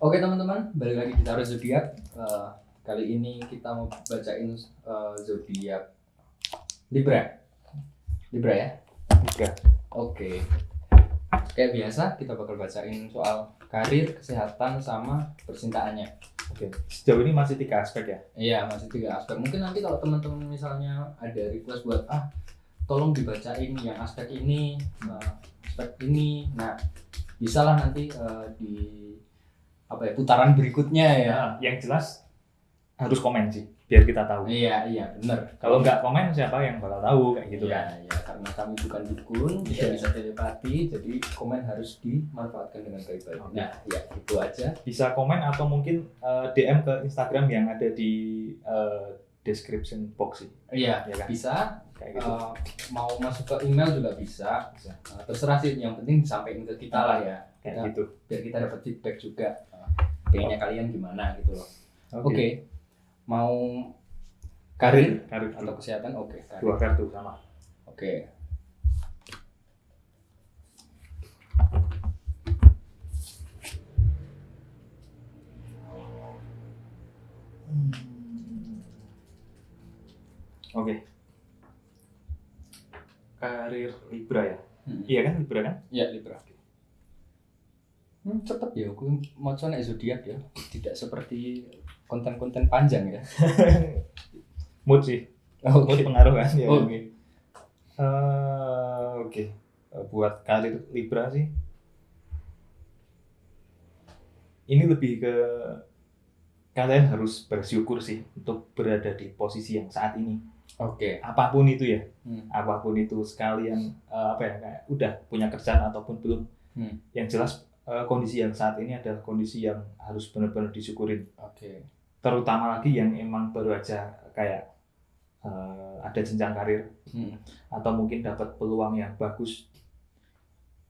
Oke teman-teman, balik lagi di Tarot Zodiak. Kali ini kita mau bacain zodiak Libra. Libra ya? Libra. Oke. Kayak biasa kita bakal bacain soal karir, kesehatan, sama percintaannya. Oke. Sejauh ini masih 3 aspek ya? Iya, masih 3 aspek. Mungkin nanti kalau teman-teman misalnya ada request buat tolong dibacain yang aspek ini, aspek ini. Nah, bisalah nanti di putaran berikutnya ya. Yang jelas harus komen sih, biar kita tahu. Iya, benar. Kalau nggak komen siapa yang bakal tahu kayak gitu kan? Iya, karena kami bukan dukun, tidak bisa telepati, jadi komen harus dimanfaatkan dengan baik-baik. Okay. Nah, ya itu aja. Bisa komen atau mungkin DM ke Instagram yang ada di description box sih. Iya, ya kan? Bisa. Kayak gitu. Mau masuk ke email juga bisa. Terserah sih, yang penting disampaikan ke kita lah ya. Kayak gitu. Biar kita dapat feedback juga. Pengennya kalian gimana gitu loh. Oke. Mau karir atau kesehatan? Oke. Karir. 2 kartu sama. Oke. Oke. Karir Libra ya? Iya kan Libra kan? Iya, Libra. Cepet ya, aku mau coba zodiak ya, tidak seperti konten-konten panjang ya. Mood sih. Mood pengaruh kan ya. Oke. Buat karir Libra sih, ini lebih ke kalian harus bersyukur sih untuk berada di posisi yang saat ini. Oke. Apapun itu ya, apapun itu, sekalian kayak udah punya kerjaan ataupun belum. Yang jelas kondisi yang saat ini adalah kondisi yang harus benar-benar disyukurin. Oke. Terutama lagi yang emang baru aja kayak ada jenjang karir atau mungkin dapat peluang yang bagus,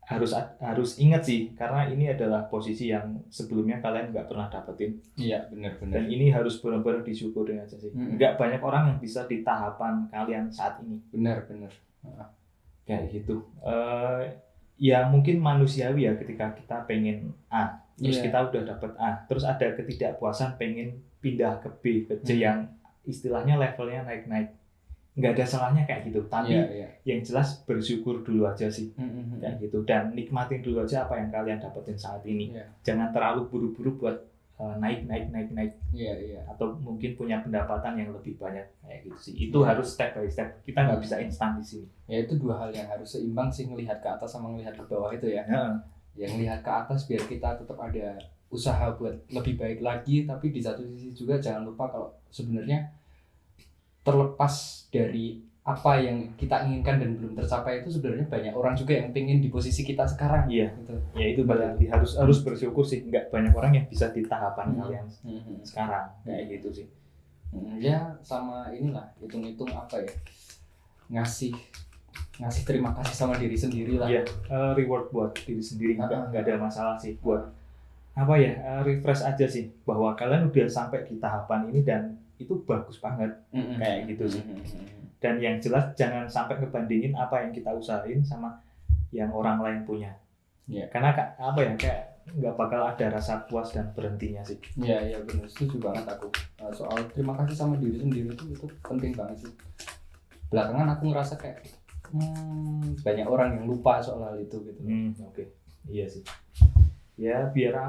harus ingat sih, karena ini adalah posisi yang sebelumnya kalian nggak pernah dapetin. Iya, benar-benar. Dan ini harus benar-benar disyukurin aja sih. Nggak banyak orang yang bisa di tahapan kalian saat ini. Benar-benar. Kayak gitu. Ya mungkin manusiawi ya, ketika kita pengen A, terus kita udah dapet A, terus ada ketidakpuasan pengen pindah ke B, ke C yang istilahnya levelnya naik-naik. Nggak ada salahnya kayak gitu, tapi yang jelas bersyukur dulu aja sih. Kayak gitu, dan nikmatin dulu aja apa yang kalian dapetin saat ini. Jangan terlalu buru-buru buat naik. Atau mungkin punya pendapatan yang lebih banyak kayak gitu sih. Itu harus step by step. Kita nggak bisa instan di sini. Ya itu 2 hal yang harus seimbang sih, ngelihat ke atas sama ngelihat ke bawah itu ya. Yang ngelihat ke atas biar kita tetap ada usaha buat lebih baik lagi, tapi di satu sisi juga jangan lupa kalau sebenarnya terlepas dari apa yang kita inginkan dan belum tercapai itu sebenarnya banyak orang juga yang pengen di posisi kita sekarang. Iya, gitu. Ya itu berarti harus bersyukur sih. Nggak banyak orang yang bisa di tahapan kalian sekarang kayak gitu sih. Ya sama inilah, hitung-hitung ngasih terima kasih sama diri sendiri lah. Iya, reward buat diri sendiri, nggak ada masalah sih, buat refresh aja sih bahwa kalian udah sampai di tahapan ini dan itu bagus banget kayak gitu sih. Dan yang jelas jangan sampai ngebandingin apa yang kita usahain sama yang orang lain punya. Karena kayak nggak bakal ada rasa puas dan berhentinya sih. Iya benar, setuju banget aku. Soal terima kasih sama diri sendiri itu penting banget sih. Belakangan aku ngerasa kayak banyak orang yang lupa soal hal itu gitu. Oke. Iya sih. Ya biar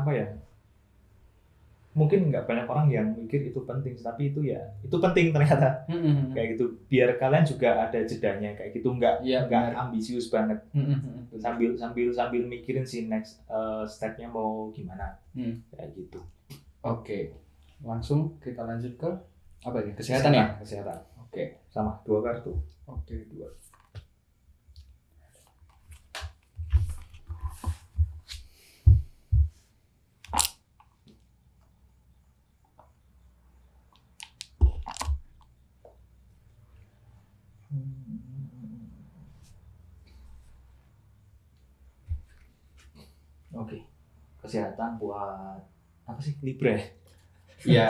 mungkin nggak banyak orang yang mikir itu penting, tapi itu penting ternyata. Kayak gitu, biar kalian juga ada jedanya kayak gitu, nggak ambisius banget. Sambil mikirin si next stepnya mau gimana kayak gitu. Oke, langsung kita lanjut ke apa ini, kesehatan ya? Kesehatan. Oke. Sama 2 kartu. Oke, 2. Oke. Kesehatan buat apa sih, Libra? Iya.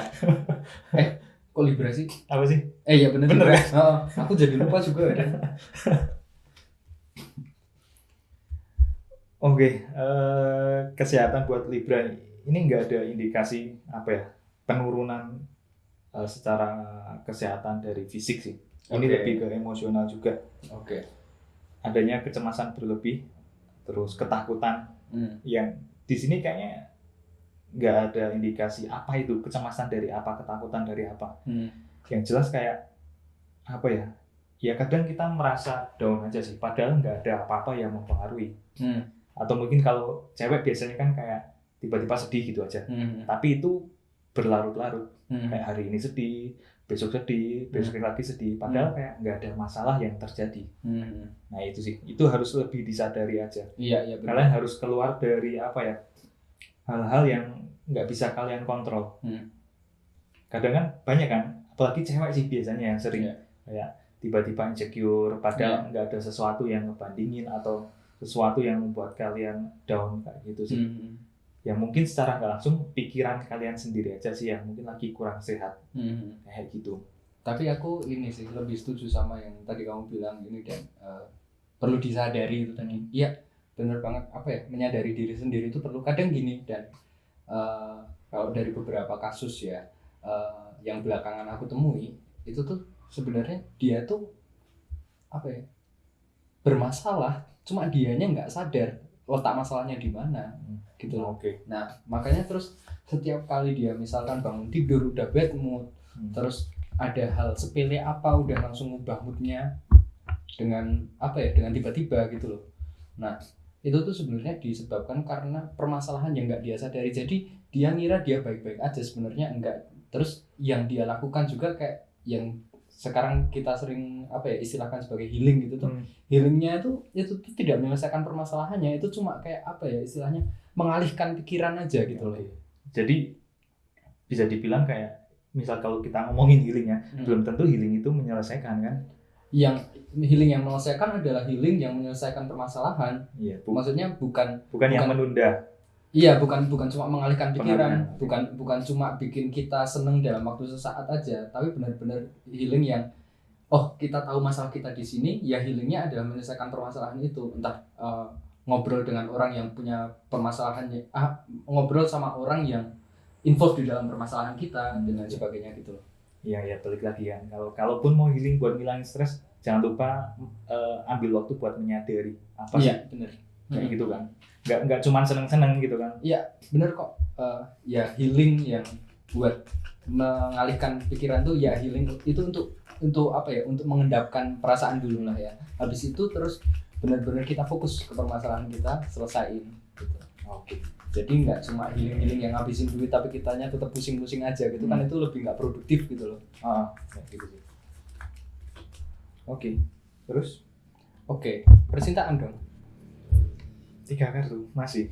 Kok Libra sih? Apa sih? Iya bener kan? Aku jadi lupa juga ya. Oke, kesehatan buat Libra ini nggak ada indikasi apa ya penurunan secara kesehatan dari fisik sih. Ini lebih ke emosional juga. Adanya kecemasan berlebih, terus ketakutan yang di sini kayaknya nggak ada indikasi apa itu kecemasan dari apa, ketakutan dari apa. Yang jelas kayak apa ya? Ya kadang kita merasa down aja sih, padahal nggak ada apa-apa yang mempengaruhi. Atau mungkin kalau cewek biasanya kan kayak tiba-tiba sedih gitu aja. Tapi itu berlarut-larut. Kayak hari ini sedih, besok sedih, besok lagi sedih. Padahal kayak nggak ada masalah yang terjadi. Nah itu sih, itu harus lebih disadari aja. Iya, Kalian harus keluar dari apa ya, hal-hal yang nggak bisa kalian kontrol. Kadang kan banyak kan, apalagi cewek sih biasanya yang sering kayak tiba-tiba insecure, padahal nggak ada sesuatu yang ngebandingin atau sesuatu yang membuat kalian down kayak gitu sih. Ya mungkin secara nggak langsung pikiran kalian sendiri aja sih yang mungkin lagi kurang sehat kayak gitu. Tapi aku ini sih lebih setuju sama yang tadi kamu bilang ini dan perlu disadari itu tadi. Iya benar banget, apa ya, menyadari diri sendiri itu perlu. Kadang gini dan kalau dari beberapa kasus ya yang belakangan aku temui itu tuh sebenarnya dia tuh apa ya, bermasalah, cuma dianya nggak sadar letak masalahnya di mana gitu loh. Nah makanya terus setiap kali dia misalkan bangun tidur udah bad mood, terus ada hal sepele apa udah langsung ubah moodnya dengan apa ya, dengan tiba-tiba gitu loh. Nah itu tuh sebenarnya disebabkan karena permasalahan yang nggak dia sadari. Jadi dia ngira dia baik-baik aja, sebenarnya enggak. Terus yang dia lakukan juga kayak yang sekarang kita sering apa ya istilahkan sebagai healing gitu tuh. Healingnya itu tuh tidak menyelesaikan permasalahannya, itu cuma kayak apa ya istilahnya mengalihkan pikiran aja gitu loh. Jadi bisa dibilang kayak misal kalau kita ngomongin healing ya, belum tentu healing itu menyelesaikan kan. Yang healing yang menyelesaikan adalah healing yang menyelesaikan permasalahan. Maksudnya bukan yang menunda. Iya, bukan cuma mengalihkan pikiran, bukan cuma bikin kita seneng dalam waktu sesaat aja, tapi benar-benar healing yang kita tahu masalah kita di sini, ya healingnya adalah menyelesaikan permasalahan itu. Entah ngobrol dengan orang yang punya permasalahannya, ngobrol sama orang yang involved di dalam permasalahan kita dan lain sebagainya gitu loh. Iya, balik lagi kan. Kalaupun mau healing buat ngilangin stres, jangan lupa ambil waktu buat menyadari apa sih. Iya, benar. Kayak gitu kan. Nggak cuma seneng-seneng gitu kan. Iya, benar kok. Ya healing yang buat mengalihkan pikiran tuh ya healing itu untuk apa ya, untuk mengendapkan perasaan dulu lah ya. Habis itu terus benar-benar kita fokus ke permasalahan kita, selesain gitu. Jadi nggak cuma healing yang ngabisin duit tapi kitanya tetap pusing-pusing aja gitu kan, itu lebih nggak produktif gitu loh. Kayak gitu sih. Terus? Percintaan dong. 3 kartu masih.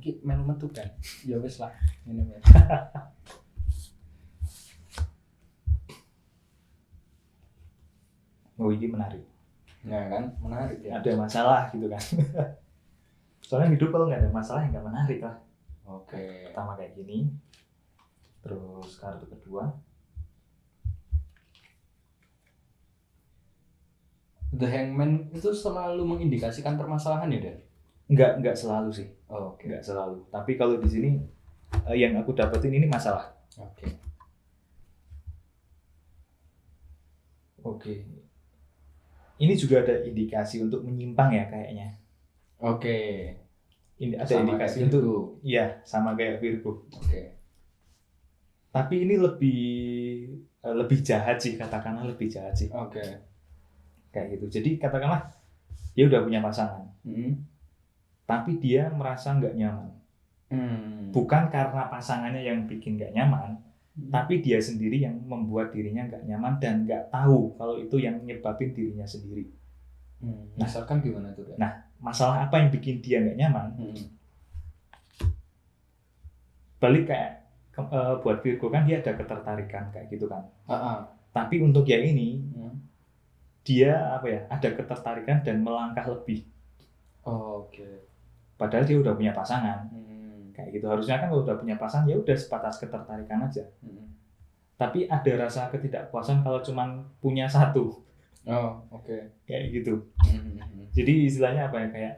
Iki melu metu kan. Ya wis lah, ngene wae. Ini menarik. Nah kan, menarik ya. Ada masalah gitu kan. Soalnya hidup kalau nggak ada masalah ya nggak menarik lah. Pertama kayak gini. Terus kartu kedua. The Hangman itu selalu mengindikasikan permasalahan ya, Dan? Enggak selalu sih. Enggak selalu. Tapi kalau di sini yang aku dapetin ini masalah. Ini juga ada indikasi untuk menyimpang ya kayaknya. Ini ada sama indikasi untuk sama kayak Virgo. Tapi ini lebih jahat sih, katakanlah lebih jahat sih. Kayak gitu. Jadi katakanlah dia udah punya pasangan, tapi dia merasa nggak nyaman. Bukan karena pasangannya yang bikin nggak nyaman, tapi dia sendiri yang membuat dirinya nggak nyaman dan nggak tahu kalau itu yang nyebabin dirinya sendiri. Misalkan gimana tuh? Nah, masalah apa yang bikin dia nggak nyaman? Balik kayak buat Virgo kan dia ada ketertarikan kayak gitu kan. Tapi untuk yang ini dia ada ketertarikan dan melangkah lebih. Padahal dia udah punya pasangan. Kayak gitu. Harusnya kan kalau udah punya pasangan ya udah sebatas ketertarikan aja. Tapi ada rasa ketidakpuasan kalau cuman punya satu. Kayak gitu. Jadi istilahnya apa ya, kayak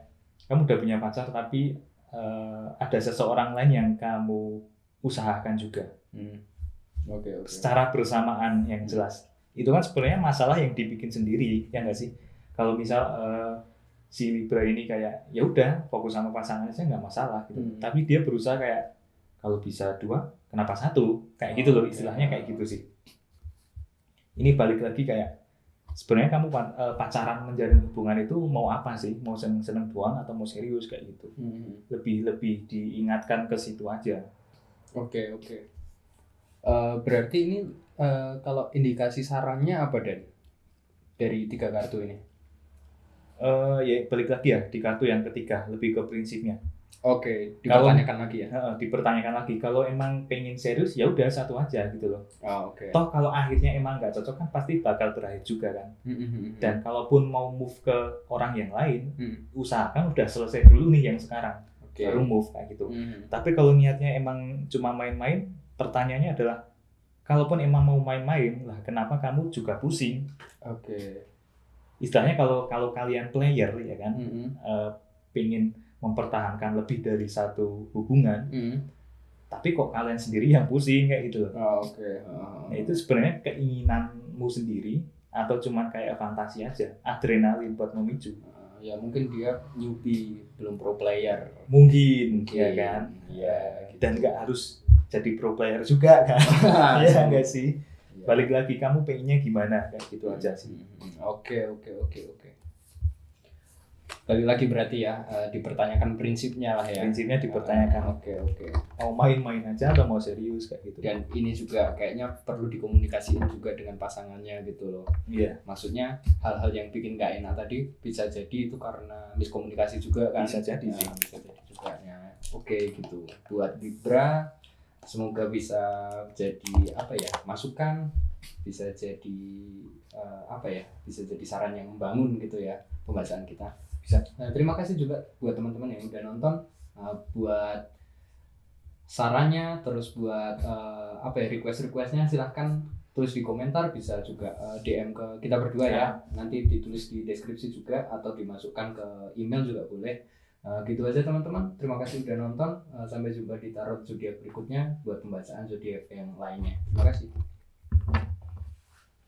kamu udah punya pacar tapi ada seseorang lain yang kamu usahakan juga Oke. secara bersamaan yang jelas. Itu kan sebenarnya masalah yang dibikin sendiri, ya nggak sih? Kalau misal si Libra ini kayak ya udah fokus sama pasangannya aja nggak masalah gitu. Tapi dia berusaha kayak kalau bisa 2, kenapa 1? Kayak gitu loh, istilahnya kayak gitu sih. Ini balik lagi kayak sebenarnya kamu pacaran menjalin hubungan itu mau apa sih? Mau seneng-seneng doang atau mau serius kayak gitu? Lebih diingatkan ke situ aja. Oke. Berarti ini kalau indikasi sarannya apa Dan? Dari 3 kartu ini? Ya balik lagi ya di kartu yang ketiga, lebih ke prinsipnya. Oke, dipertanyakan lagi ya? Dipertanyakan lagi. Kalau emang pengen serius ya udah 1 aja gitu loh. Oke. Toh kalau akhirnya emang nggak cocok kan pasti bakal berakhir juga kan. Dan kalaupun mau move ke orang yang lain, usahakan udah selesai dulu nih yang sekarang, baru move kayak gitu. Tapi kalau niatnya emang cuma main-main, pertanyaannya adalah kalaupun emang mau main-main lah, kenapa kamu juga pusing? Oke. Istilahnya kalau kalian player ya kan, pengen mempertahankan lebih dari 1 hubungan, tapi kok kalian sendiri yang pusing kayak gitu loh. Oke. Nah, itu sebenarnya keinginanmu sendiri atau cuman kayak fantasi aja, adrenalin buat memicu. Ya mungkin dia newbie, belum pro player. Mungkin. Ya kan. Ya. Gitu. Dan nggak harus jadi pro player juga kan. Iya nggak sih. Balik lagi kamu pengennya gimana kayak gitu aja sih. Oke. Balik lagi berarti ya, dipertanyakan prinsipnya lah ya. Prinsipnya dipertanyakan. Oke. Mau main-main aja atau mau serius kayak gitu. Dan ini juga kayaknya perlu dikomunikasiin juga dengan pasangannya gitu loh. Iya. Maksudnya hal-hal yang bikin nggak enak tadi bisa jadi itu karena miskomunikasi juga kan. Bisa jadi sih. Bisa jadi juga ya. Oke gitu. Buat Libra, semoga bisa jadi masukan, bisa jadi bisa jadi saran yang membangun gitu ya pembahasan kita. Bisa. Terima kasih juga buat teman-teman yang udah nonton, buat sarannya, terus buat request-requestnya silahkan tulis di komentar, bisa juga DM ke kita berdua ya. Nanti ditulis di deskripsi juga atau dimasukkan ke email juga boleh. Gitu aja teman-teman. Terima kasih udah nonton. Sampai jumpa di tarot zodiak berikutnya buat pembacaan zodiak yang lainnya. Terima kasih.